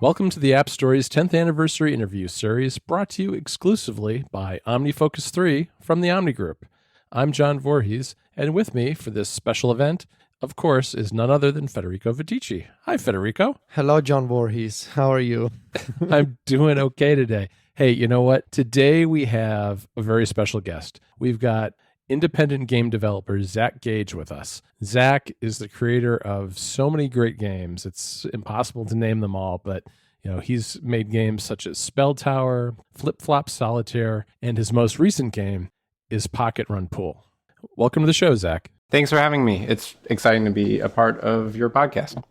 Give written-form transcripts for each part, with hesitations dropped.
Welcome to the App Story's 10th anniversary interview series, brought to you exclusively by OmniFocus 3 from the Omni Group. I'm John Voorhees, and with me for this special event, of course, is none other than Federico Vidici. Hi, Federico. Hello, John Voorhees. How are you? I'm doing okay today. Hey, you know what? Today we have a very special guest. We've got independent game developer Zach Gage with us. Zach is the creator of so many great games. It's impossible to name them all, but he's made games such as SpellTower, Flipflop Solitaire, and his most recent game is Pocket Run Pool. Welcome to the show, Zach. Thanks for having me. It's exciting to be a part of your podcast.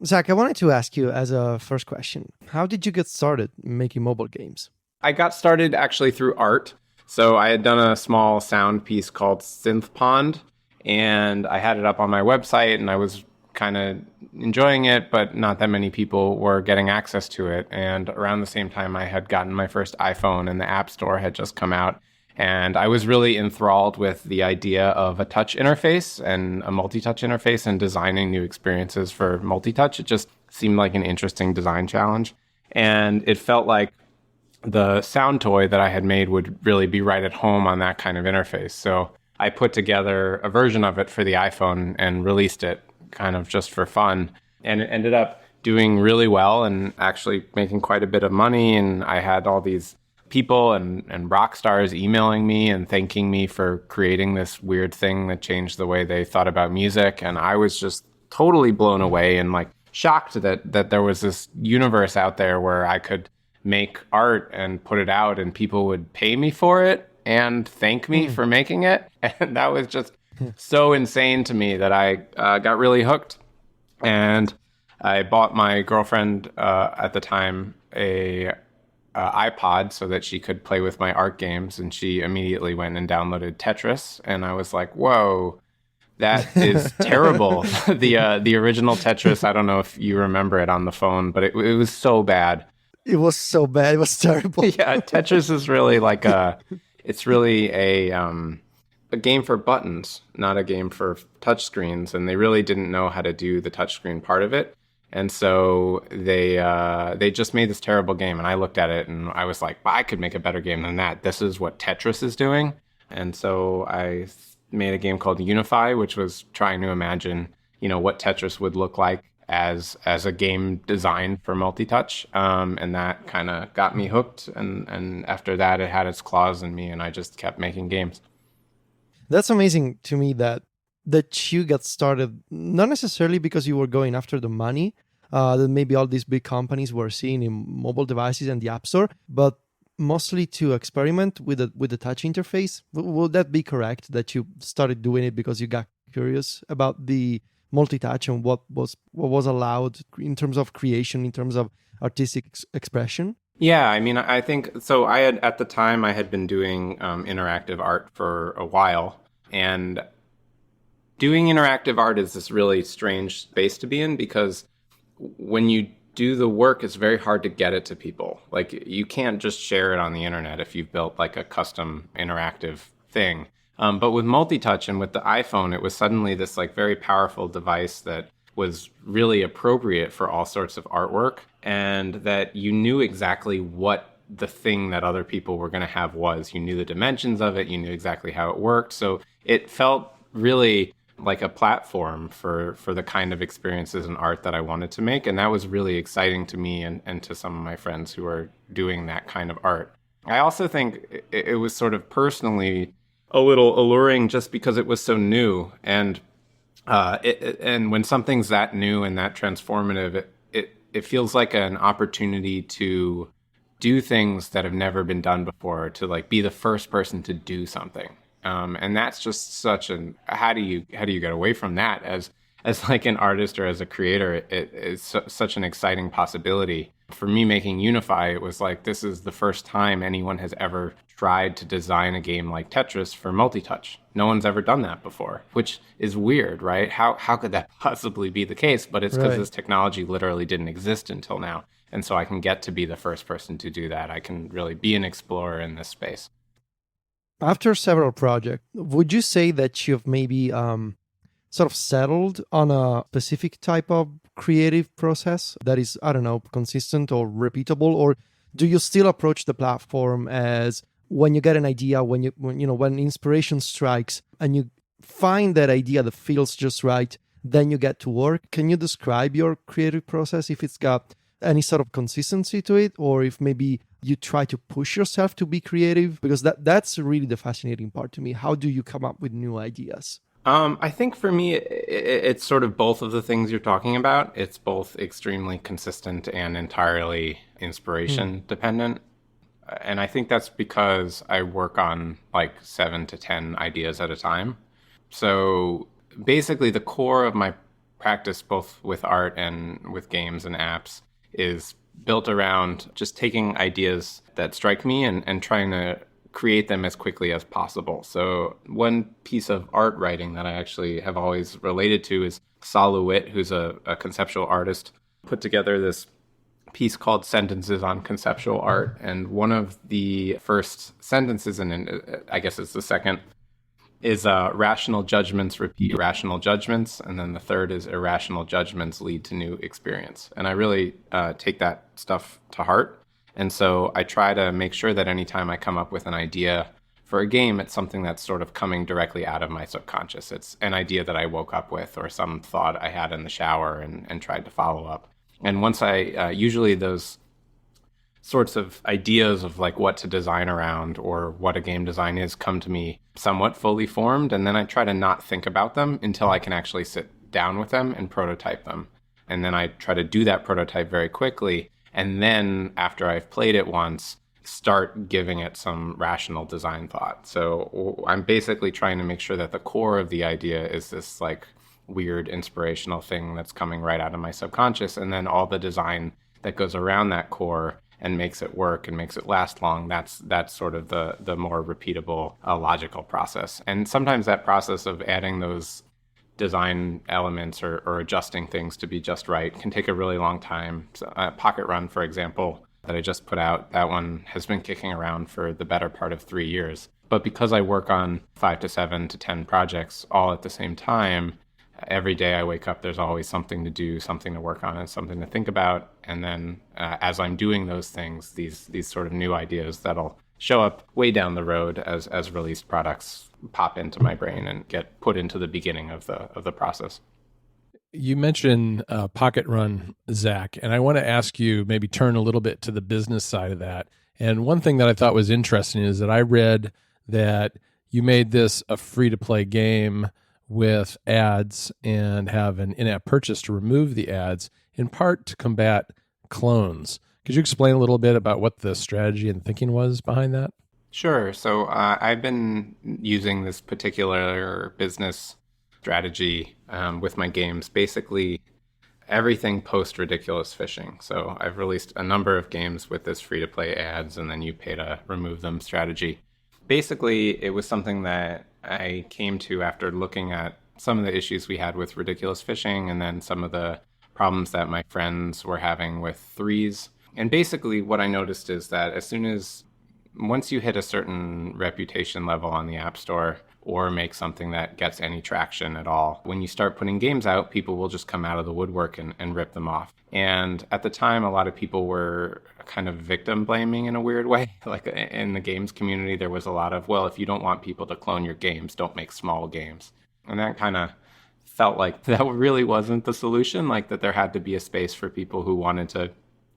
Zach, I wanted to ask you as a first question, how did you get started making mobile games? I got started actually through art. So I had done a small sound piece called Synth Pond, and I had it up on my website, and I was kind of enjoying it, but not that many people were getting access to it. And around the same time, I had gotten my first iPhone, and the App Store had just come out. And I was really enthralled with the idea of a touch interface and a multi-touch interface and designing new experiences for multi-touch. It just seemed like an interesting design challenge. And it felt like the sound toy that I had made would really be right at home on that kind of interface. So I put together a version of it for the iPhone and released it kind of just for fun. And it ended up doing really well and actually making quite a bit of money. And I had all these people and rock stars emailing me and thanking me for creating this weird thing that changed the way they thought about music. And I was just totally blown away and like shocked that there was this universe out there where I could make art and put it out and people would pay me for it and thank me for making it. And that was just so insane to me that I got really hooked. And I bought my girlfriend at the time a iPod so that she could play with my art games. And she immediately went and downloaded Tetris. And I was like, whoa, that is terrible. The original Tetris, I don't know if you remember it on the phone, but it was so bad. It was so bad. It was terrible. Yeah, Tetris is really like it's really a game for buttons, not a game for touchscreens. And they really didn't know how to do the touchscreen part of it. And so they just made this terrible game. And I looked at it and I was like, I could make a better game than that. This is what Tetris is doing. And so I made a game called Unify, which was trying to imagine, what Tetris would look like as a game designed for multi-touch. And that kind of got me hooked. And after that, it had its claws in me and I just kept making games. That's amazing to me that you got started, not necessarily because you were going after the money that maybe all these big companies were seeing in mobile devices and the App Store, but mostly to experiment with the touch interface. Would that be correct, that you started doing it because you got curious about the multi-touch and what was allowed in terms of creation, in terms of artistic expression? Yeah, I mean, I think so. At the time I had been doing interactive art for a while, and doing interactive art is this really strange space to be in because when you do the work, it's very hard to get it to people. Like, you can't just share it on the internet if you've built like a custom interactive thing. But with multi-touch and with the iPhone, it was suddenly this like very powerful device that was really appropriate for all sorts of artwork, and that you knew exactly what the thing that other people were going to have was. You knew the dimensions of it. You knew exactly how it worked. So it felt really like a platform for the kind of experiences and art that I wanted to make. And that was really exciting to me and to some of my friends who are doing that kind of art. I also think it was sort of personally a little alluring just because it was so new. And and when something's that new and that transformative, it feels like an opportunity to do things that have never been done before, to like be the first person to do something. And that's just such how do you get away from that as like an artist or as a creator? It is such an exciting possibility. For me, making Unify, it was like, this is the first time anyone has ever tried to design a game like Tetris for multi-touch. No one's ever done that before, which is weird, right? How could that possibly be the case? But it's because this technology literally didn't exist until now. And so I can get to be the first person to do that. I can really be an explorer in this space. After several projects, would you say that you've maybe sort of settled on a specific type of creative process that is, I don't know, consistent or repeatable? Or do you still approach the platform as when you get an idea, when inspiration strikes and you find that idea that feels just right, then you get to work? Can you describe your creative process, if it's got any sort of consistency to it, or if maybe you try to push yourself to be creative? Because that's really the fascinating part to me. How do you come up with new ideas? I think for me, it's sort of both of the things you're talking about. It's both extremely consistent and entirely inspiration dependent. And I think that's because I work on like 7 to 10 ideas at a time. So basically the core of my practice, both with art and with games and apps, is built around just taking ideas that strike me and trying to create them as quickly as possible. So one piece of art writing that I actually have always related to is Saul Lewitt, who's a conceptual artist, put together this piece called Sentences on Conceptual Art. And one of the first sentences, and I guess it's the second, is rational judgments repeat irrational judgments. And then the third is irrational judgments lead to new experience. And I really take that stuff to heart. And so I try to make sure that anytime I come up with an idea for a game, it's something that's sort of coming directly out of my subconscious. It's an idea that I woke up with or some thought I had in the shower and tried to follow up. And once usually those sorts of ideas of like what to design around or what a game design is come to me somewhat fully formed, and then I try to not think about them until I can actually sit down with them and prototype them. And then I try to do that prototype very quickly, and then after I've played it once, start giving it some rational design thought. So I'm basically trying to make sure that the core of the idea is this like weird inspirational thing that's coming right out of my subconscious, and then all the design that goes around that core and makes it work and makes it last long, that's sort of the more repeatable logical process. And sometimes that process of adding those design elements or adjusting things to be just right can take a really long time. So, Pocket Run, for example, that I just put out, that one has been kicking around for the better part of 3 years. But because I work on 5 to 7 to 10 projects all at the same time, every day I wake up, there's always something to do, something to work on, and something to think about. And then as I'm doing those things, these sort of new ideas that'll show up way down the road as released products pop into my brain and get put into the beginning of the process. You mentioned Pocket Run, Zach, and I want to ask you, maybe turn a little bit to the business side of that. And one thing that I thought was interesting is that I read that you made this a free-to-play game with ads and have an in-app purchase to remove the ads, in part to combat clones. Could you explain a little bit about what the strategy and thinking was behind that? Sure. So I've been using this particular business strategy with my games, basically everything post ridiculous fishing. So I've released a number of games with this free-to-play ads, and then you pay to remove them strategy. Basically, it was something that I came to after looking at some of the issues we had with ridiculous fishing and then some of the problems that my friends were having with threes. And basically what I noticed is that once you hit a certain reputation level on the App Store or make something that gets any traction at all, when you start putting games out, people will just come out of the woodwork and rip them off. And at the time, a lot of people were kind of victim blaming in a weird way. Like in the games community, there was a lot of, well, if you don't want people to clone your games, don't make small games. And that kind of felt like that really wasn't the solution, like that there had to be a space for people who wanted to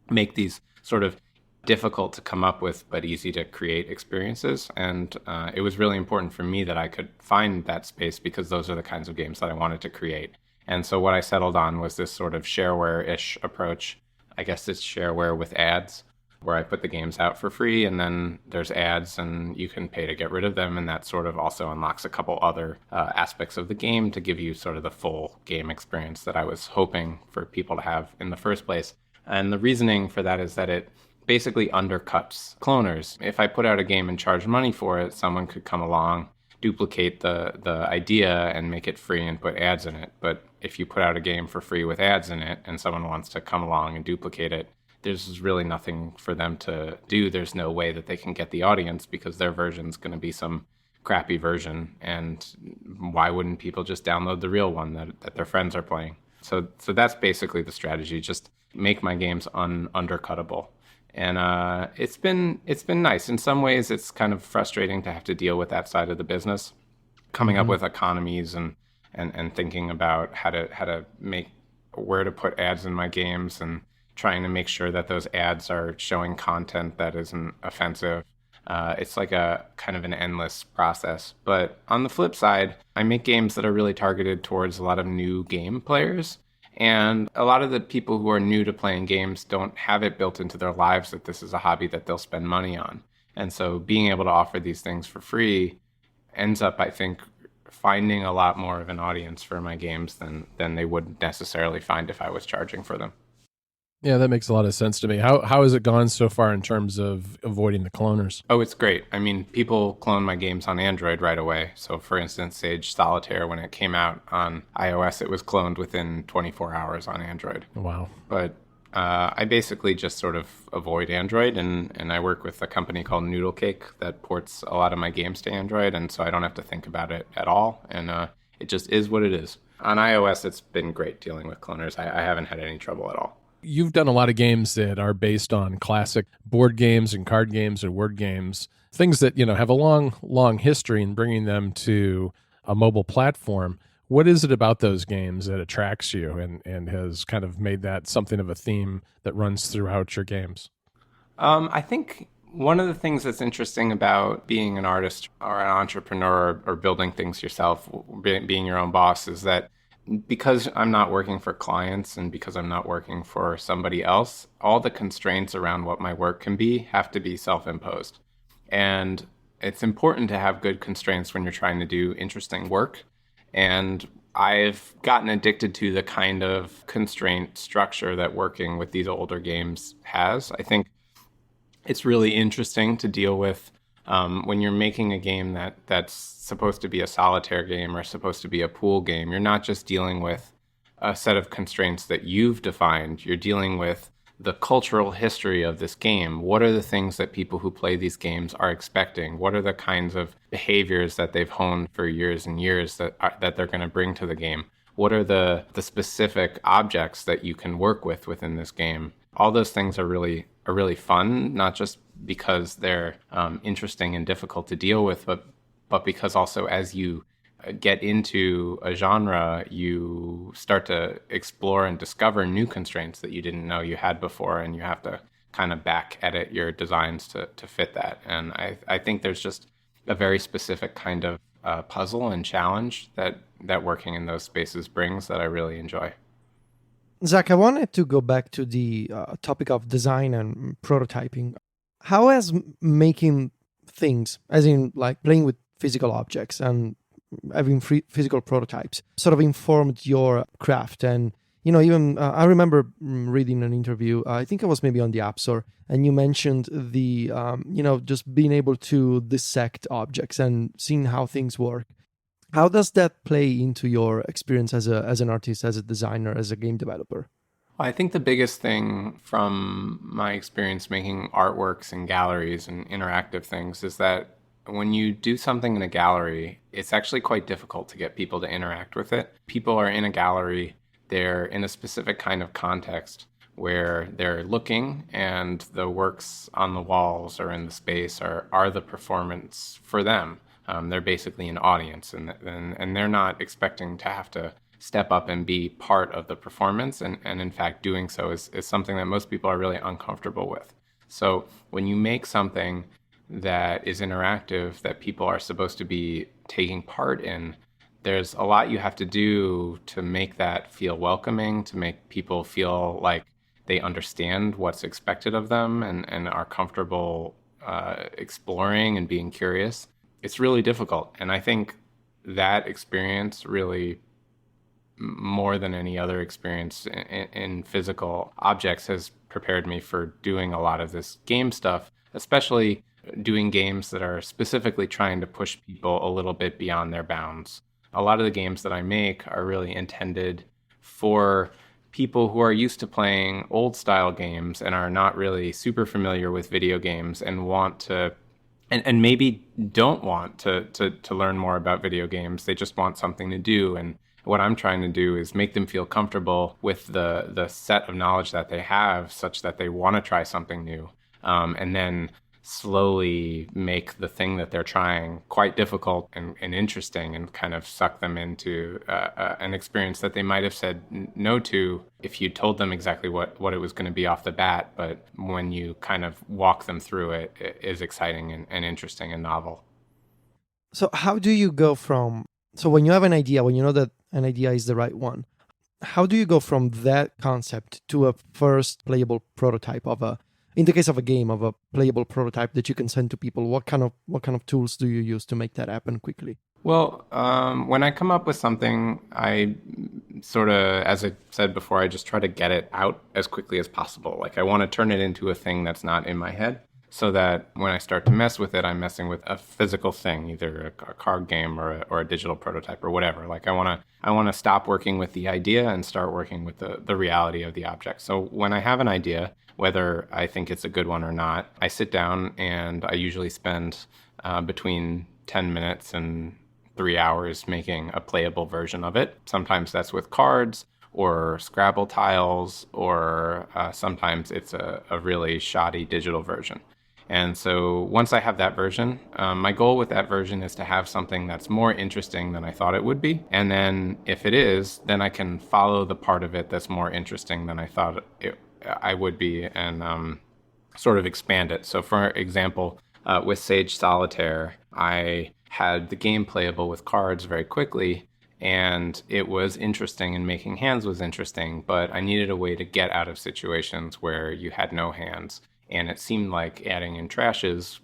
make these sort of difficult to come up with but easy to create experiences. And it was really important for me that I could find that space because those are the kinds of games that I wanted to create. And so what I settled on was this sort of shareware-ish approach. I guess it's shareware with ads, where I put the games out for free and then there's ads and you can pay to get rid of them. And that sort of also unlocks a couple other aspects of the game to give you sort of the full game experience that I was hoping for people to have in the first place. And the reasoning for that is that it basically undercuts cloners. If I put out a game and charge money for it, someone could come along, duplicate the idea and make it free and put ads in it. But if you put out a game for free with ads in it and someone wants to come along and duplicate it, there's really nothing for them to do. There's no way that they can get the audience because their version's going to be some crappy version. And why wouldn't people just download the real one that their friends are playing? So that's basically the strategy. Just make my games undercuttable. And it's been nice. In some ways, it's kind of frustrating to have to deal with that side of the business, coming up with economies and thinking about how to make where to put ads in my games and trying to make sure that those ads are showing content that isn't offensive. It's like a kind of an endless process. But on the flip side, I make games that are really targeted towards a lot of new game players. And a lot of the people who are new to playing games don't have it built into their lives that this is a hobby that they'll spend money on. And so being able to offer these things for free ends up, I think, finding a lot more of an audience for my games than they would necessarily find if I was charging for them. Yeah, that makes a lot of sense to me. How has it gone so far in terms of avoiding the cloners? Oh, it's great. I mean, people clone my games on Android right away. So for instance, Sage Solitaire, when it came out on iOS, it was cloned within 24 hours on Android. Wow. But I basically just sort of avoid Android, and I work with a company called Noodle Cake that ports a lot of my games to Android, and so I don't have to think about it at all, and it just is what it is. On iOS, it's been great dealing with cloners. I haven't had any trouble at all. You've done a lot of games that are based on classic board games and card games and word games, things that, have a long history in bringing them to a mobile platform. What is it about those games that attracts you and has kind of made that something of a theme that runs throughout your games? I think one of the things that's interesting about being an artist or an entrepreneur or building things yourself, being your own boss, is that because I'm not working for clients and because I'm not working for somebody else, all the constraints around what my work can be have to be self-imposed. And it's important to have good constraints when you're trying to do interesting work. And I've gotten addicted to the kind of constraint structure that working with these older games has. I think it's really interesting to deal with when you're making a game that's supposed to be a solitaire game or supposed to be a pool game. You're not just dealing with a set of constraints that you've defined. You're dealing with the cultural history of this game. What are the things that people who play these games are expecting? What are the kinds of behaviors that they've honed for years and years that they're going to bring to the game? What are the specific objects that you can work with within this game? All those things are really fun, not just because they're interesting and difficult to deal with, but because also as you get into a genre, you start to explore and discover new constraints that you didn't know you had before, and you have to kind of back edit your designs to fit that. And I think there's just a very specific kind of puzzle and challenge that working in those spaces brings that I really enjoy. Zach, I wanted to go back to the topic of design and prototyping. How has making things, as in like playing with physical objects and having physical prototypes, sort of informed your craft? And, even I remember reading an interview, I think it was maybe on the App Store, and you mentioned the, just being able to dissect objects and seeing how things work. How does that play into your experience as an artist, as a designer, as a game developer? I think the biggest thing from my experience making artworks and galleries and interactive things is that when you do something in a gallery, it's actually quite difficult to get people to interact with it. People are in a gallery, they're in a specific kind of context where they're looking, and the works on the walls or in the space are the performance for them. They're basically an audience, and they're not expecting to have to step up and be part of the performance. And in fact, doing so is something that most people are really uncomfortable with. So when you make something that is interactive, that people are supposed to be taking part in, there's a lot you have to do to make that feel welcoming, to make people feel like they understand what's expected of them and are comfortable exploring and being curious. It's really difficult. And I think that experience really, more than any other experience in physical objects, has prepared me for doing a lot of this game stuff, especially doing games that are specifically trying to push people a little bit beyond their bounds. A lot of the games that I make are really intended for people who are used to playing old style games and are not really super familiar with video games and want to and maybe don't want to learn more about video games. They just want something to do. And What I'm trying to do is make them feel comfortable with the set of knowledge that they have such that they want to try something new. And then slowly make the thing that they're trying quite difficult and interesting, and kind of suck them into an experience that they might have said no to if you told them exactly what it was going to be off the bat. But when you kind of walk them through it, it is exciting and interesting and novel. So how do you go from, so when you have an idea, when you know that an idea is the right one, how do you go from that concept to a first playable prototype of a, in the case of a game, of a playable prototype that you can send to people? What kind of tools do you use to make that happen quickly? Well, when I come up with something, I sort of, as I said before, I just try to get it out as quickly as possible. Like, I want to turn it into a thing that's not in my head, so that when I start to mess with it, I'm messing with a physical thing, either a card game or a digital prototype or whatever. Like, I want to stop working with the idea and start working with the reality of the object. So when I have an idea, whether I think it's a good one or not, I sit down and I usually spend between 10 minutes and 3 hours making a playable version of it. Sometimes that's with cards or Scrabble tiles, or sometimes it's a really shoddy digital version. And so once I have that version, my goal with that version is to have something that's more interesting than I thought it would be. And then if it is, then I can follow the part of it that's more interesting than I thought I would be, and sort of expand it. So for example, with Sage Solitaire, I had the game playable with cards very quickly, and it was interesting, and making hands was interesting, but I needed a way to get out of situations where you had no hands. And it seemed like adding in trashes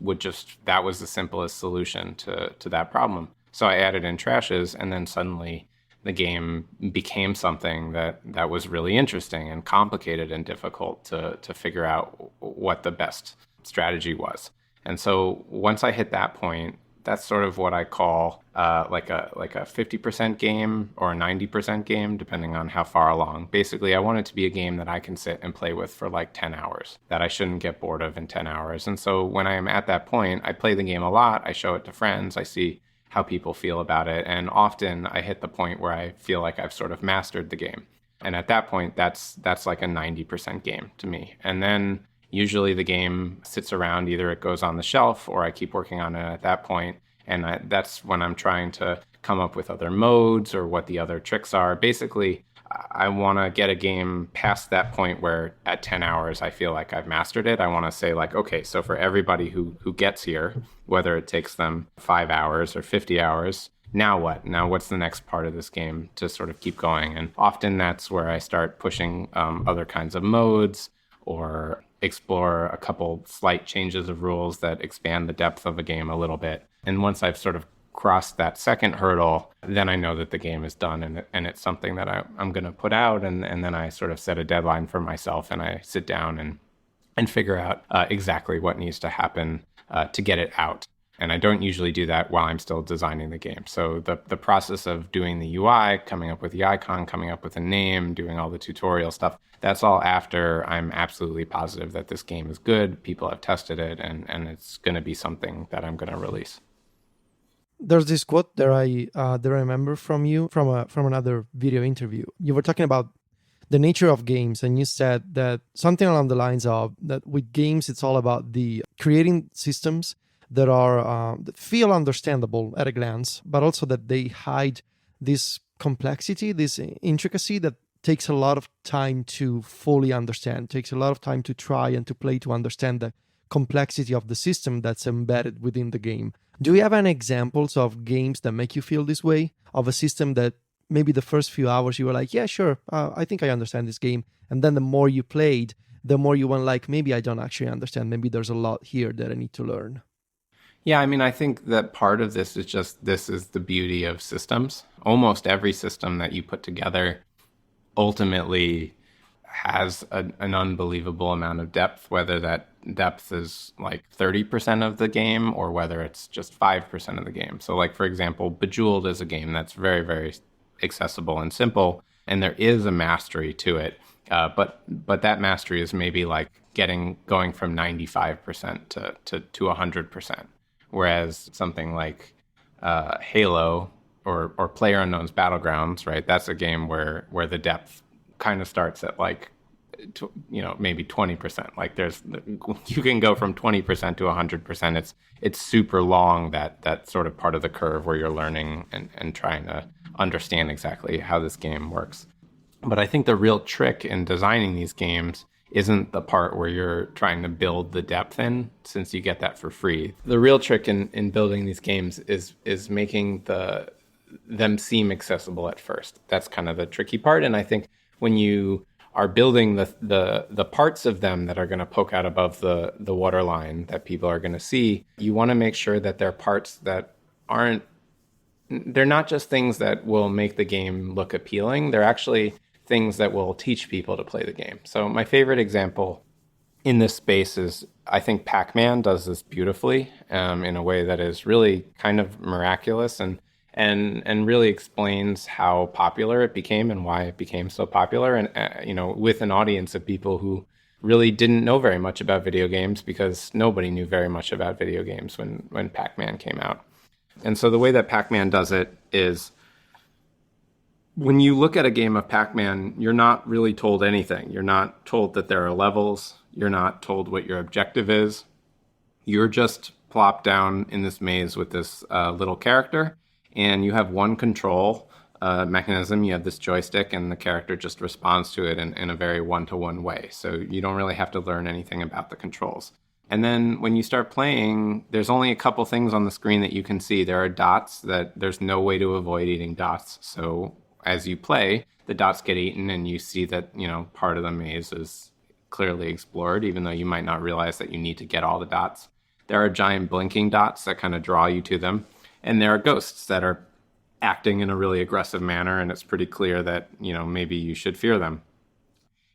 that was the simplest solution to that problem. So I added in trashes, and then suddenly the game became something that was really interesting and complicated and difficult to figure out what the best strategy was. And so once I hit that point, that's sort of what I call like a 50% game or a 90% game, depending on how far along. Basically, I want it to be a game that I can sit and play with for like 10 hours, that I shouldn't get bored of in 10 hours. And so when I am at that point, I play the game a lot. I show it to friends. I see how people feel about it. And often I hit the point where I feel like I've sort of mastered the game. And at that point, that's like a 90% game to me. And then usually the game sits around, either it goes on the shelf or I keep working on it at that point. And that's when I'm trying to come up with other modes or what the other tricks are. Basically, I want to get a game past that point where at 10 hours, I feel like I've mastered it. I want to say like, okay, so for everybody who gets here, whether it takes them 5 hours or 50 hours, now what? Now what's the next part of this game to sort of keep going? And often that's where I start pushing other kinds of modes, or explore a couple slight changes of rules that expand the depth of a game a little bit. And once I've sort of crossed that second hurdle, then I know that the game is done, and it's something that I'm going to put out. And then I sort of set a deadline for myself, and I sit down and figure out exactly what needs to happen to get it out. And I don't usually do that while I'm still designing the game. So the process of doing the UI, coming up with the icon, coming up with a name, doing all the tutorial stuff, that's all after I'm absolutely positive that this game is good, people have tested it, and it's going to be something that I'm going to release. There's this quote that I remember from you from another video interview. You were talking about the nature of games, and you said that something along the lines of that with games, it's all about the creating systems that are that feel understandable at a glance, but also that they hide this complexity, this intricacy that takes a lot of time to fully understand, takes a lot of time to try and to play to understand the complexity of the system that's embedded within the game. Do you have any examples of games that make you feel this way, of a system that maybe the first few hours you were like, yeah, sure, I think I understand this game, and then the more you played, the more you went like, maybe I don't actually understand, maybe there's a lot here that I need to learn? Yeah, I mean, I think that part of this is the beauty of systems. Almost every system that you put together ultimately has an unbelievable amount of depth, whether that depth is like 30% of the game or whether it's just 5% of the game. So like, for example, Bejeweled is a game that's very, very accessible and simple, and there is a mastery to it. But that mastery is maybe like going from 95% to 100%. Whereas something like Halo or PlayerUnknown's Battlegrounds, right? That's a game where the depth kind of starts at like, maybe 20%. Like you can go from 20% to 100%. It's super long, that sort of part of the curve where you're learning and trying to understand exactly how this game works. But I think the real trick in designing these games isn't the part where you're trying to build the depth in, since you get that for free. The real trick in building these games is making them seem accessible at first. That's kind of the tricky part. And I think when you are building the parts of them that are going to poke out above the waterline that people are going to see, you want to make sure that they're parts that they're not just things that will make the game look appealing. They're actually things that will teach people to play the game. So my favorite example in this space is, I think Pac-Man does this beautifully in a way that is really kind of miraculous and really explains how popular it became and why it became so popular. And with an audience of people who really didn't know very much about video games, because nobody knew very much about video games when Pac-Man came out. And so the way that Pac-Man does it is, when you look at a game of Pac-Man, you're not really told anything. You're not told that there are levels. You're not told what your objective is. You're just plopped down in this maze with this little character, and you have one control mechanism. You have this joystick, and the character just responds to it in a very one-to-one way. So you don't really have to learn anything about the controls. And then when you start playing, there's only a couple things on the screen that you can see. There are dots that there's no way to avoid eating dots. So as you play, the dots get eaten, and you see that, part of the maze is clearly explored, even though you might not realize that you need to get all the dots. There are giant blinking dots that kind of draw you to them. And there are ghosts that are acting in a really aggressive manner, and it's pretty clear that, maybe you should fear them.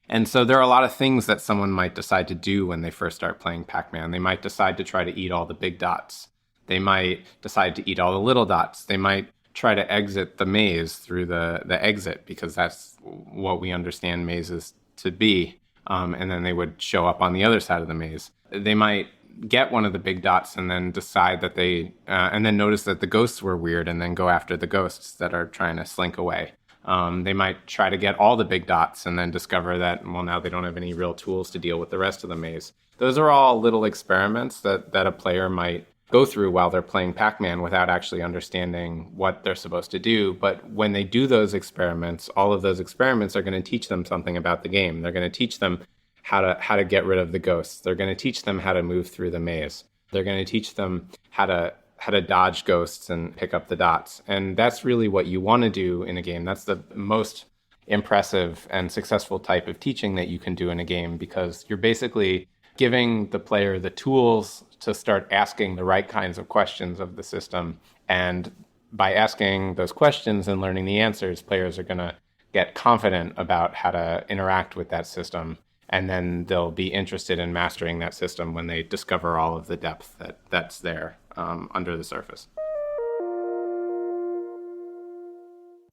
And so there are a lot of things that someone might decide to do when they first start playing Pac-Man. They might decide to try to eat all the big dots. They might decide to eat all the little dots. They might try to exit the maze through the exit, because that's what we understand mazes to be. And then they would show up on the other side of the maze. They might get one of the big dots and then decide that and then notice that the ghosts were weird, and then go after the ghosts that are trying to slink away. They might try to get all the big dots and then discover that, well, now they don't have any real tools to deal with the rest of the maze. Those are all little experiments that a player might go through while they're playing Pac-Man without actually understanding what they're supposed to do. But when they do those experiments, all of those experiments are going to teach them something about the game. They're going to teach them how to get rid of the ghosts. They're going to teach them how to move through the maze. They're going to teach them how to dodge ghosts and pick up the dots. And that's really what you want to do in a game. That's the most impressive and successful type of teaching that you can do in a game, because you're basically giving the player the tools to start asking the right kinds of questions of the system. And by asking those questions and learning the answers, players are going to get confident about how to interact with that system. And then they'll be interested in mastering that system when they discover all of the depth that's there under the surface.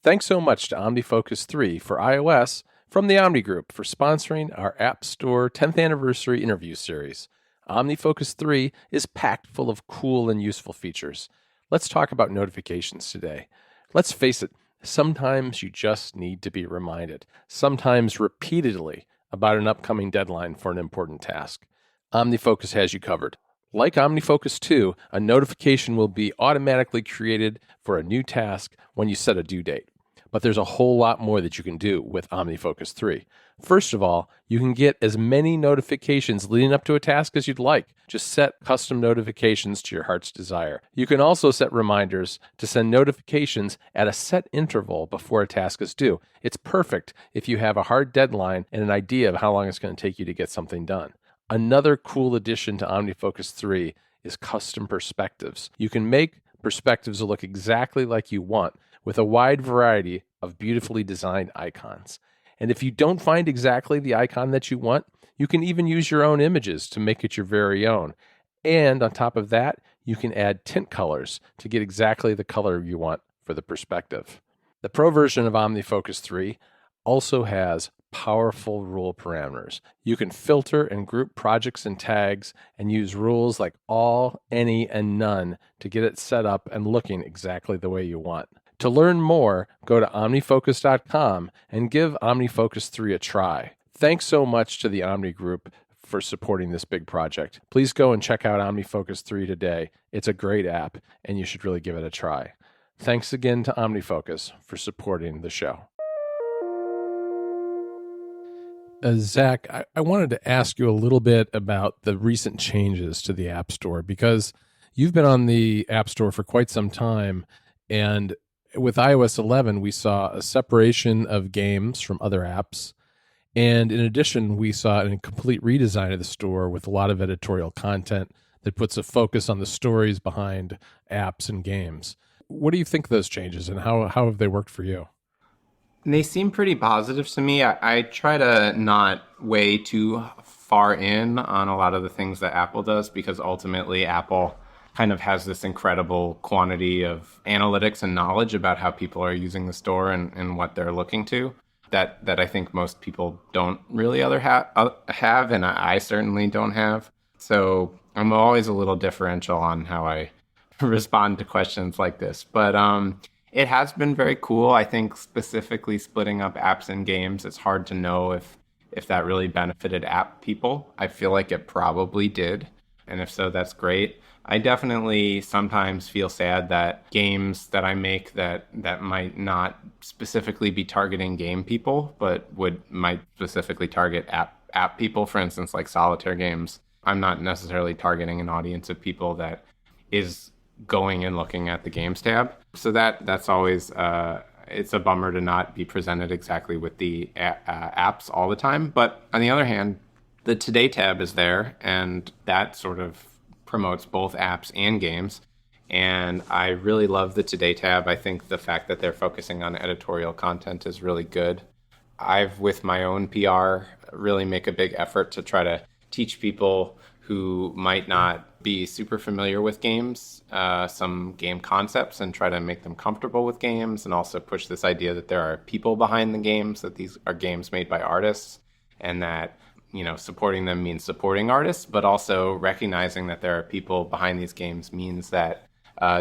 Thanks so much to OmniFocus 3 for iOS from the Omni Group for sponsoring our App Store 10th Anniversary interview series. OmniFocus 3 is packed full of cool and useful features. Let's talk about notifications today. Let's face it, sometimes you just need to be reminded, sometimes repeatedly, about an upcoming deadline for an important task. OmniFocus has you covered. Like OmniFocus 2, a notification will be automatically created for a new task when you set a due date. But there's a whole lot more that you can do with OmniFocus 3. First of all, you can get as many notifications leading up to a task as you'd like. Just set custom notifications to your heart's desire. You can also set reminders to send notifications at a set interval before a task is due. It's perfect if you have a hard deadline and an idea of how long it's going to take you to get something done. Another cool addition to OmniFocus 3 is custom perspectives. You can make perspectives look exactly like you want, with a wide variety of beautifully designed icons. And if you don't find exactly the icon that you want, you can even use your own images to make it your very own. And on top of that, you can add tint colors to get exactly the color you want for the perspective. The Pro version of OmniFocus 3 also has powerful rule parameters. You can filter and group projects and tags and use rules like all, any, and none to get it set up and looking exactly the way you want. To learn more, go to OmniFocus.com and give OmniFocus 3 a try. Thanks so much to the Omni Group for supporting this big project. Please go and check out OmniFocus 3 today. It's a great app, and you should really give it a try. Thanks again to OmniFocus for supporting the show. Zach, I wanted to ask you a little bit about the recent changes to the App Store, because you've been on the App Store for quite some time, and with iOS 11, we saw a separation of games from other apps. And in addition, we saw a complete redesign of the store with a lot of editorial content that puts a focus on the stories behind apps and games. What do you think of those changes, and how have they worked for you? They seem pretty positive to me. I try to not weigh too far in on a lot of the things that Apple does, because ultimately Apple kind of has this incredible quantity of analytics and knowledge about how people are using the store and what they're looking to that I think most people don't really have, and I certainly don't have. So I'm always a little differential on how I respond to questions like this. But it has been very cool. I think specifically splitting up apps and games, it's hard to know if that really benefited app people. I feel like it probably did. And if so, that's great. I definitely sometimes feel sad that games that I make that might not specifically be targeting game people, but might specifically target app people, for instance, like solitaire games. I'm not necessarily targeting an audience of people that is going and looking at the games tab. So that's always, it's a bummer to not be presented exactly with the apps all the time. But on the other hand, the Today tab is there, and that sort of promotes both apps and games. And I really love the Today tab. I think the fact that they're focusing on editorial content is really good. I've, with my own PR, really make a big effort to try to teach people who might not be super familiar with games, some game concepts, and try to make them comfortable with games, and also push this idea that there are people behind the games, that these are games made by artists, and that supporting them means supporting artists, but also recognizing that there are people behind these games means that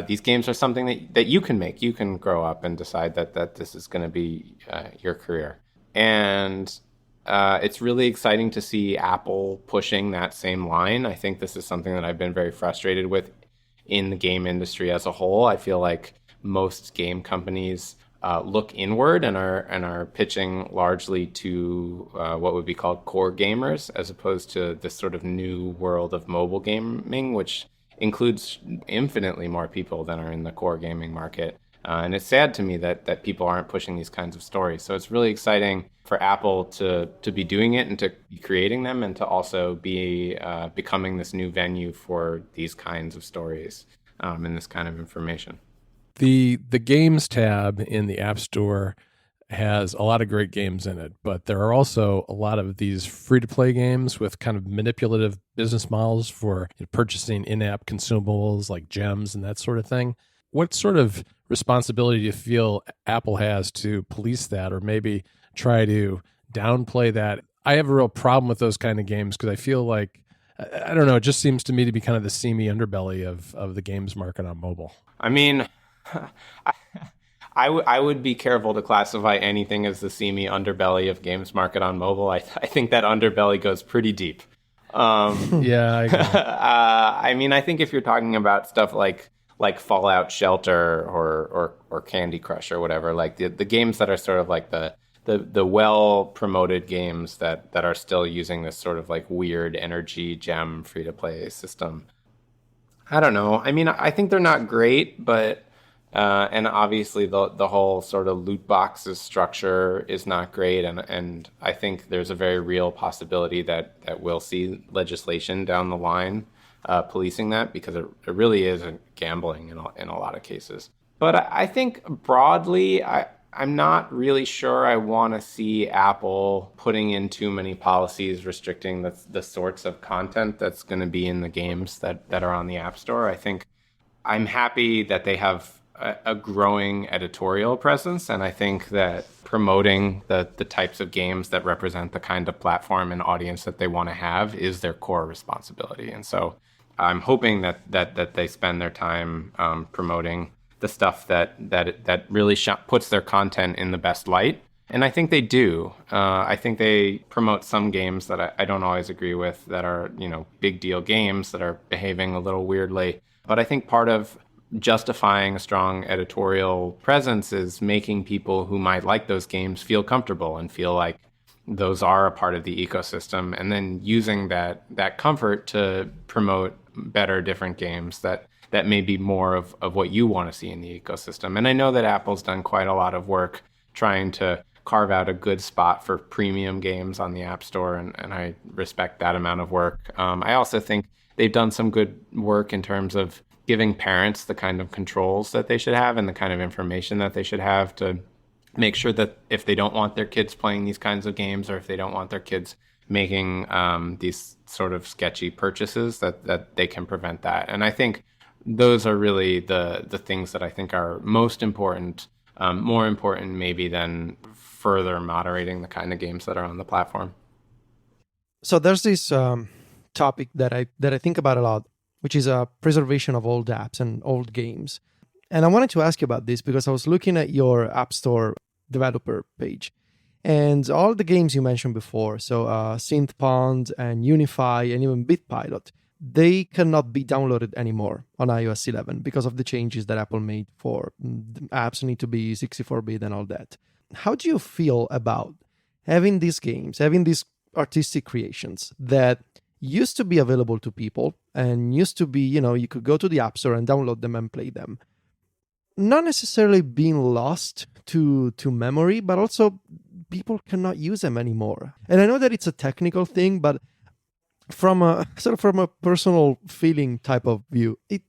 these games are something that you can make. You can grow up and decide that this is going to be your career. And it's really exciting to see Apple pushing that same line. I think this is something that I've been very frustrated with in the game industry as a whole. I feel like most game companies look inward and are pitching largely to what would be called core gamers, as opposed to this sort of new world of mobile gaming, which includes infinitely more people than are in the core gaming market. And it's sad to me that people aren't pushing these kinds of stories. So it's really exciting for Apple to be doing it and to be creating them, and to also be becoming this new venue for these kinds of stories and this kind of information. The games tab in the App Store has a lot of great games in it, but there are also a lot of these free-to-play games with kind of manipulative business models for purchasing in-app consumables like gems and that sort of thing. What sort of responsibility do you feel Apple has to police that, or maybe try to downplay that? I have a real problem with those kind of games because I feel like, I don't know, it just seems to me to be kind of the seamy underbelly of the games market on mobile. I mean, I would be careful to classify anything as the seamy underbelly of games market on mobile. I think that underbelly goes pretty deep. Yeah, I agree. I mean, I think if you're talking about stuff like Fallout Shelter or Candy Crush or whatever, like the games that are sort of like the well promoted games that are still using this sort of like weird energy gem free to play system. I don't know. I mean, I think they're not great, but and obviously the whole sort of loot boxes structure is not great, and I think there's a very real possibility that we'll see legislation down the line policing that, because it really is gambling in a lot of cases. But I think broadly, I'm not really sure I want to see Apple putting in too many policies restricting the sorts of content that's going to be in the games that are on the App Store. I think I'm happy that they have a growing editorial presence, and I think that promoting the types of games that represent the kind of platform and audience that they want to have is their core responsibility. And so I'm hoping that they spend their time promoting the stuff that really puts their content in the best light. And I think they do. I think they promote some games that I don't always agree with, that are, big deal games that are behaving a little weirdly. But I think part of justifying a strong editorial presence is making people who might like those games feel comfortable and feel like those are a part of the ecosystem, and then using that comfort to promote better, different games that may be more of what you want to see in the ecosystem. And I know that Apple's done quite a lot of work trying to carve out a good spot for premium games on the App Store, and I respect that amount of work. I also think they've done some good work in terms of giving parents the kind of controls that they should have and the kind of information that they should have to make sure that if they don't want their kids playing these kinds of games, or if they don't want their kids making these sort of sketchy purchases, that they can prevent that. And I think those are really the things that I think are most important, more important maybe than further moderating the kind of games that are on the platform. So there's this topic that I think about a lot, which is preservation of old apps and old games. And I wanted to ask you about this because I was looking at your App Store developer page, and all the games you mentioned before, so Synthpond and Unify and even BitPilot, they cannot be downloaded anymore on iOS 11 because of the changes that Apple made for apps need to be 64-bit and all that. How do you feel about having these games, having these artistic creations that used to be available to people and used to be, you could go to the App Store and download them and play them, not necessarily being lost to memory, but also people cannot use them anymore? And I know that it's a technical thing, but from a personal feeling type of view, it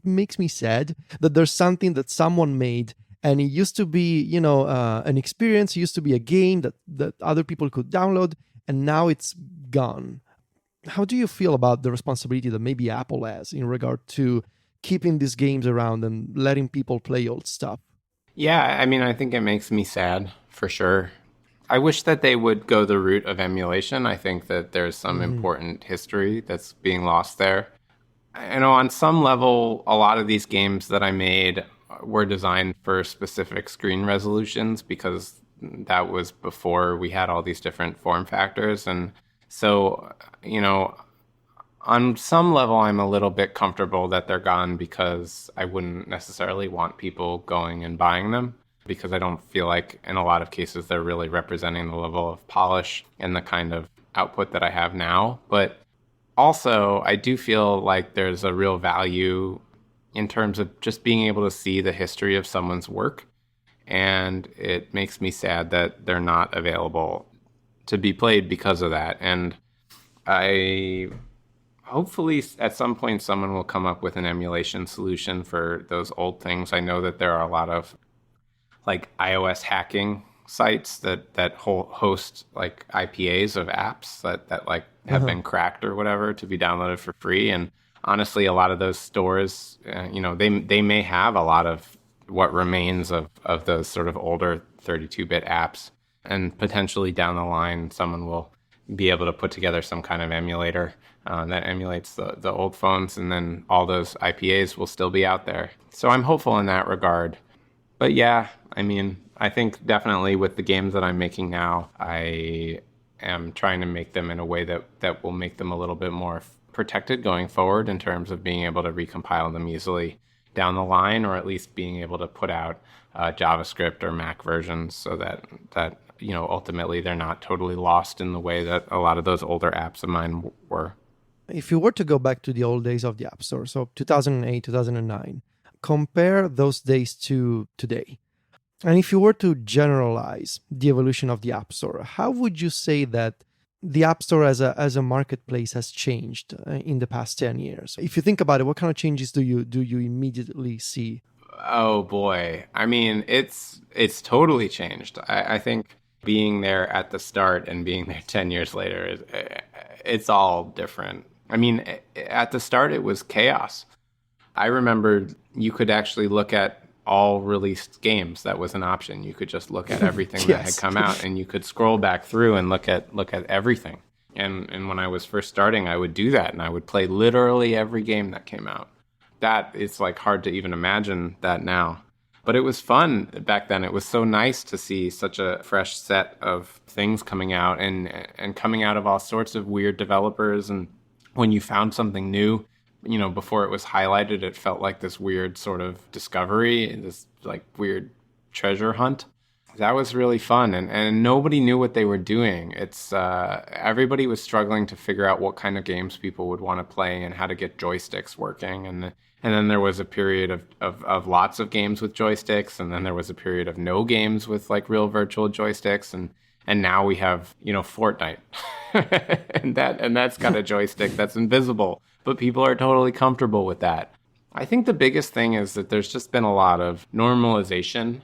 makes me sad that there's something that someone made, and it used to be, an experience, it used to be a game that other people could download, and now it's gone. How do you feel about the responsibility that maybe Apple has in regard to keeping these games around and letting people play old stuff? Yeah, I mean, I think it makes me sad, for sure. I wish that they would go the route of emulation. I think that there's some important history that's being lost there. On some level, a lot of these games that I made were designed for specific screen resolutions because that was before we had all these different form factors. And so, on some level, I'm a little bit comfortable that they're gone because I wouldn't necessarily want people going and buying them, because I don't feel like in a lot of cases they're really representing the level of polish and the kind of output that I have now. But also, I do feel like there's a real value in terms of just being able to see the history of someone's work. And it makes me sad that they're not available to be played because of that. And hopefully at some point someone will come up with an emulation solution for those old things. I know that there are a lot of like iOS hacking sites that host like IPAs of apps that like have been cracked or whatever to be downloaded for free. And honestly, a lot of those stores, they may have a lot of what remains of those sort of older 32-bit apps. And potentially down the line, someone will be able to put together some kind of emulator that emulates the old phones, and then all those IPAs will still be out there. So I'm hopeful in that regard. But yeah, I mean, I think definitely with the games that I'm making now, I am trying to make them in a way that will make them a little bit more protected going forward in terms of being able to recompile them easily down the line, or at least being able to put out JavaScript or Mac versions so that ultimately they're not totally lost in the way that a lot of those older apps of mine were. If you were to go back to the old days of the App Store, so 2008, 2009, compare those days to today. And if you were to generalize the evolution of the App Store, how would you say that the App Store as a marketplace has changed in the past 10 years? If you think about it, what kind of changes do you immediately see? Oh boy. I mean, it's totally changed. I think being there at the start and being there 10 years later, it's all different. I mean, at the start, it was chaos. I remember you could actually look at all released games. That was an option. You could just look at everything that had come out, and you could scroll back through and look at everything. And when I was first starting, I would do that, and I would play literally every game that came out. that, it's like hard to even imagine that now. But it was fun back then. It was so nice to see such a fresh set of things coming out and coming out of all sorts of weird developers. And when you found something new, before it was highlighted, it felt like this weird sort of discovery, this like weird treasure hunt. That was really fun, and nobody knew what they were doing. It's everybody was struggling to figure out what kind of games people would want to play and how to get joysticks working. And then there was a period of lots of games with joysticks, and then there was a period of no games with like real virtual joysticks, and now we have Fortnite, and that's got a joystick that's invisible, but people are totally comfortable with that. I think the biggest thing is that there's just been a lot of normalization.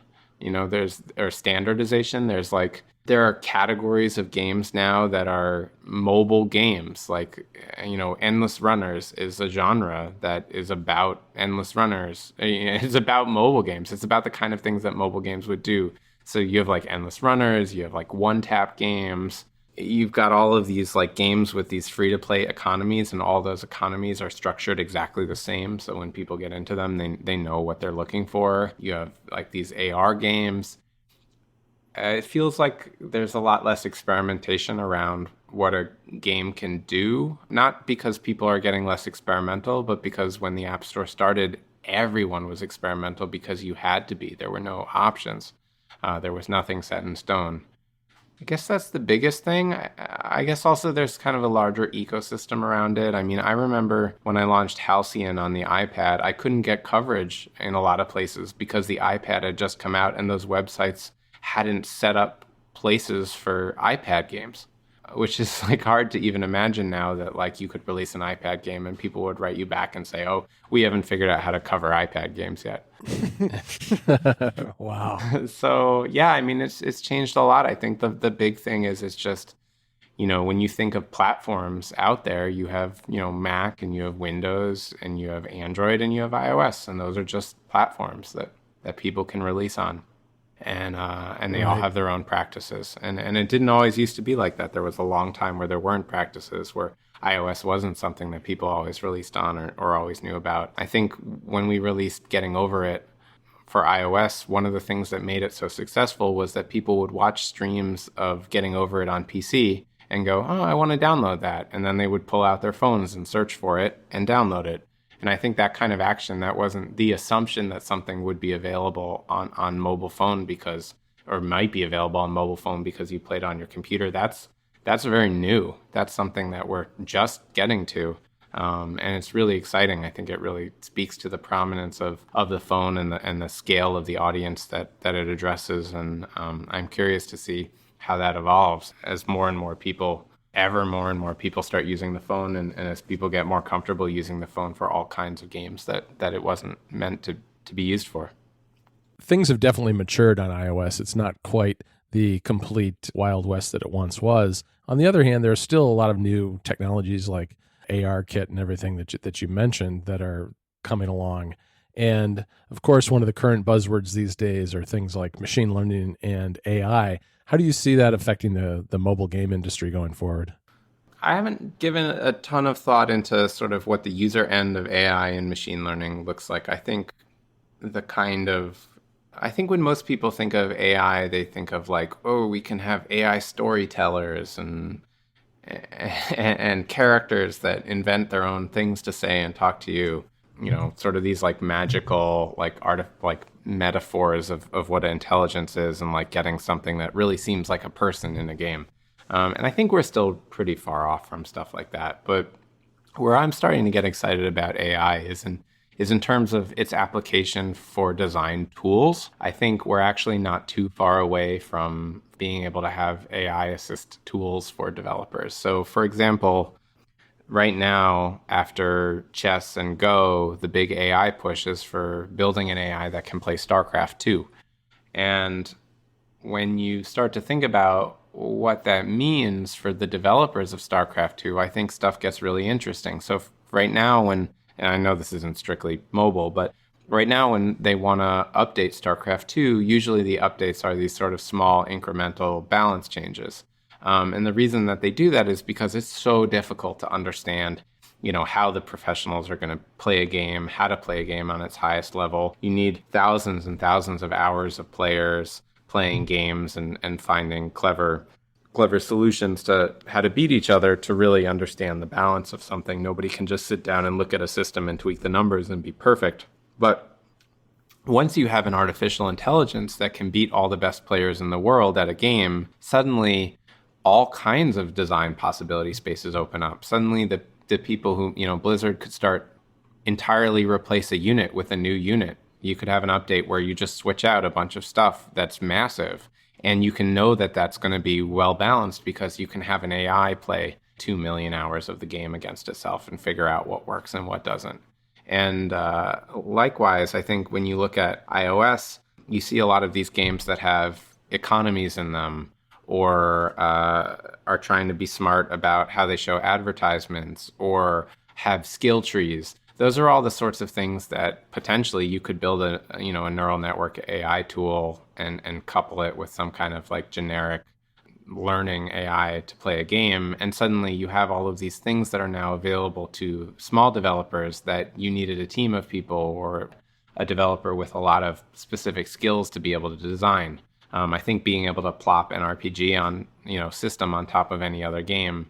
Or standardization. There are categories of games now that are mobile games. Like, Endless Runners is a genre that is about endless runners. It's about mobile games. It's about the kind of things that mobile games would do. So you have like Endless Runners, you have like one-tap games. You've got all of these like games with these free-to-play economies, and all those economies are structured exactly the same. So when people get into them, they know what they're looking for. You have like these AR games. It feels like there's a lot less experimentation around what a game can do. Not because people are getting less experimental, but because when the App Store started, everyone was experimental because you had to be. There were no options. There was nothing set in stone. I guess that's the biggest thing. I guess also there's kind of a larger ecosystem around it. I mean, I remember when I launched Halcyon on the iPad, I couldn't get coverage in a lot of places because the iPad had just come out and those websites hadn't set up places for iPad games, which is like hard to even imagine now that like you could release an iPad game and people would write you back and say, oh, we haven't figured out how to cover iPad games yet. Wow. So yeah, I mean, it's changed a lot. I think the big thing is it's just, when you think of platforms out there, you have, Mac and you have Windows and you have Android and you have iOS, and those are just platforms that people can release on. And they all have their own practices. And it didn't always used to be like that. There was a long time where there weren't practices, where iOS wasn't something that people always released on or always knew about. I think when we released Getting Over It for iOS, one of the things that made it so successful was that people would watch streams of Getting Over It on PC and go, oh, I want to download that. And then they would pull out their phones and search for it and download it. And I think that kind of action, that wasn't the assumption that something would be available on mobile phone or might be available on mobile phone because you played on your computer. That's very new. That's something that we're just getting to. And it's really exciting. I think it really speaks to the prominence of the phone and the scale of the audience that it addresses. And I'm curious to see how that evolves as more and more people start using the phone, and as people get more comfortable using the phone for all kinds of games that it wasn't meant to be used for. Things have definitely matured on iOS. It's not quite the complete Wild West that it once was. On the other hand, there's still a lot of new technologies like ARKit and everything that you mentioned that are coming along. And of course, one of the current buzzwords these days are things like machine learning and AI. How do you see that affecting the mobile game industry going forward? I haven't given a ton of thought into sort of what the user end of AI and machine learning looks like. I think when most people think of AI, they think of like, oh, we can have AI storytellers and characters that invent their own things to say and talk to you. Sort of these like magical, like metaphors of what intelligence is, and like getting something that really seems like a person in a game. And I think we're still pretty far off from stuff like that. But where I'm starting to get excited about AI is in terms of its application for design tools. I think we're actually not too far away from being able to have AI assist tools for developers. So for example, right now, after chess and Go, the big AI push is for building an AI that can play StarCraft 2. And when you start to think about what that means for the developers of StarCraft 2, I think stuff gets really interesting. So right now, and I know this isn't strictly mobile, but right now when they want to update StarCraft 2, usually the updates are these sort of small incremental balance changes. And the reason that they do that is because it's so difficult to understand how the professionals are going to play a game, how to play a game on its highest level. You need thousands and thousands of hours of players playing games and finding clever solutions to how to beat each other to really understand the balance of something. Nobody can just sit down and look at a system and tweak the numbers and be perfect. But once you have an artificial intelligence that can beat all the best players in the world at a game, suddenly all kinds of design possibility spaces open up. Suddenly the people who, Blizzard could start entirely replace a unit with a new unit. You could have an update where you just switch out a bunch of stuff that's massive, and you can know that that's going to be well balanced because you can have an AI play 2 million hours of the game against itself and figure out what works and what doesn't. And likewise, I think when you look at iOS, you see a lot of these games that have economies in them, or are trying to be smart about how they show advertisements, or have skill trees. Those are all the sorts of things that potentially you could build a neural network AI tool and couple it with some kind of like generic learning AI to play a game. And suddenly you have all of these things that are now available to small developers that you needed a team of people or a developer with a lot of specific skills to be able to design. I think being able to plop an RPG on, system on top of any other game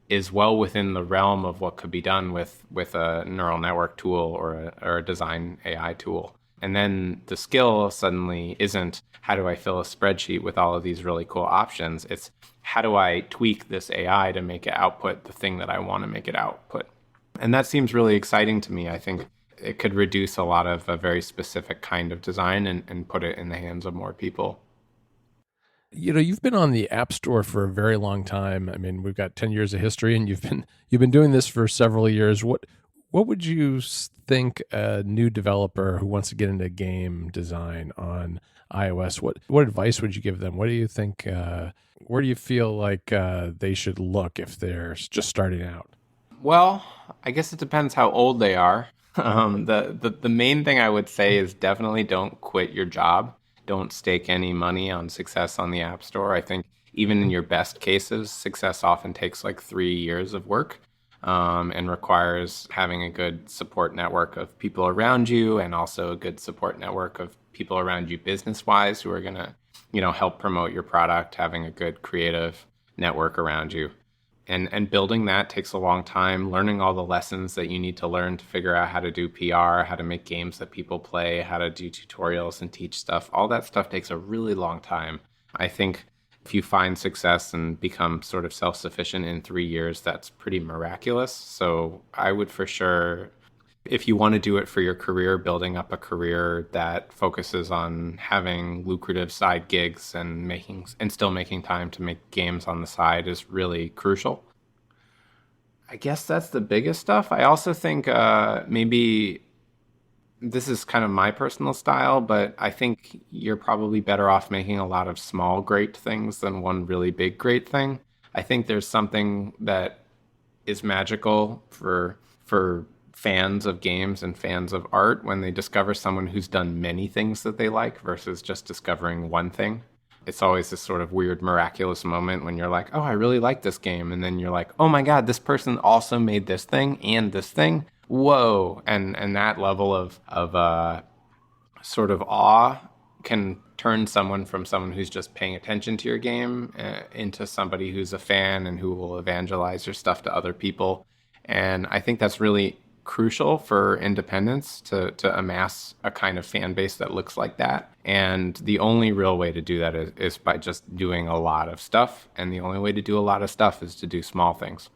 is well within the realm of what could be done with a neural network tool or a design AI tool. And then the skill suddenly isn't how do I fill a spreadsheet with all of these really cool options. It's how do I tweak this AI to make it output the thing that I want to make it output. And that seems really exciting to me. I think it could reduce a lot of a very specific kind of design and put it in the hands of more people. You've been on the App Store for a very long time. I mean, we've got 10 years of history, and you've been doing this for several years. What would you think a new developer who wants to get into game design on iOS, what advice would you give them? What do you think, where do you feel like they should look if they're just starting out? Well, I guess it depends how old they are. The main thing I would say is definitely don't quit your job. Don't stake any money on success on the App Store. I think even in your best cases, success often takes like 3 years of work and requires having a good support network of people around you, and also a good support network of people around you business-wise who are going to, help promote your product, having a good creative network around you. And building that takes a long time, learning all the lessons that you need to learn to figure out how to do PR, how to make games that people play, how to do tutorials and teach stuff. All that stuff takes a really long time. I think if you find success and become sort of self-sufficient in 3 years, that's pretty miraculous. So I would for sure, if you want to do it for your career, building up a career that focuses on having lucrative side gigs and still making time to make games on the side is really crucial. I guess that's the biggest stuff. I also think maybe this is kind of my personal style, but I think you're probably better off making a lot of small great things than one really big great thing. I think there's something that is magical for fans of games and fans of art when they discover someone who's done many things that they like versus just discovering one thing. It's always this sort of weird, miraculous moment when you're like, oh, I really like this game. And then you're like, oh my God, this person also made this thing and this thing. Whoa. And that level of sort of awe can turn someone from someone who's just paying attention to your game into somebody who's a fan and who will evangelize your stuff to other people. And I think that's really crucial for independence to amass a kind of fan base that looks like that. And the only real way to do that is by just doing a lot of stuff. And the only way to do a lot of stuff is to do small things.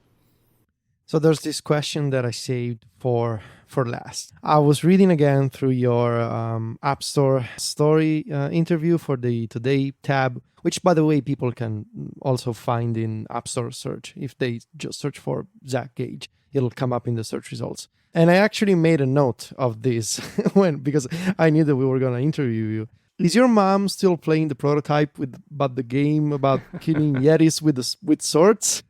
So there's this question that I saved for last. I was reading again through your App Store story interview for the Today tab, which, by the way, people can also find in App Store search. If they just search for Zach Gage, it'll come up in the search results. And I actually made a note of this because I knew that we were going to interview you. Is your mom still playing the prototype about the game about killing Yetis with swords?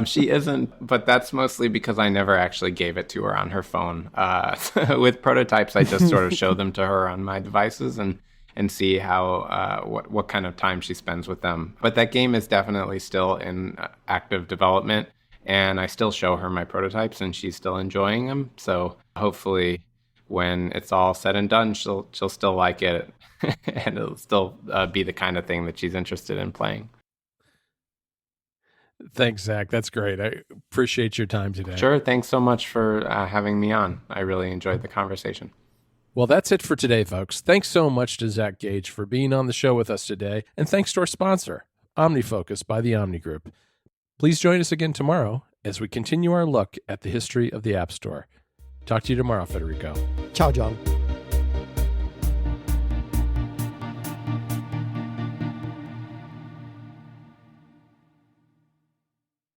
She isn't, but that's mostly because I never actually gave it to her on her phone. With prototypes, I just sort of show them to her on my devices and see how what kind of time she spends with them. But that game is definitely still in active development. And I still show her my prototypes, and she's still enjoying them. So hopefully, when it's all said and done, she'll still like it, and it'll still be the kind of thing that she's interested in playing. Thanks, Zach. That's great. I appreciate your time today. Sure. Thanks so much for having me on. I really enjoyed the conversation. Well, that's it for today, folks. Thanks so much to Zach Gage for being on the show with us today. And thanks to our sponsor, OmniFocus by the Omni Group. Please join us again tomorrow as we continue our look at the history of the App Store. Talk to you tomorrow, Federico. Ciao, John.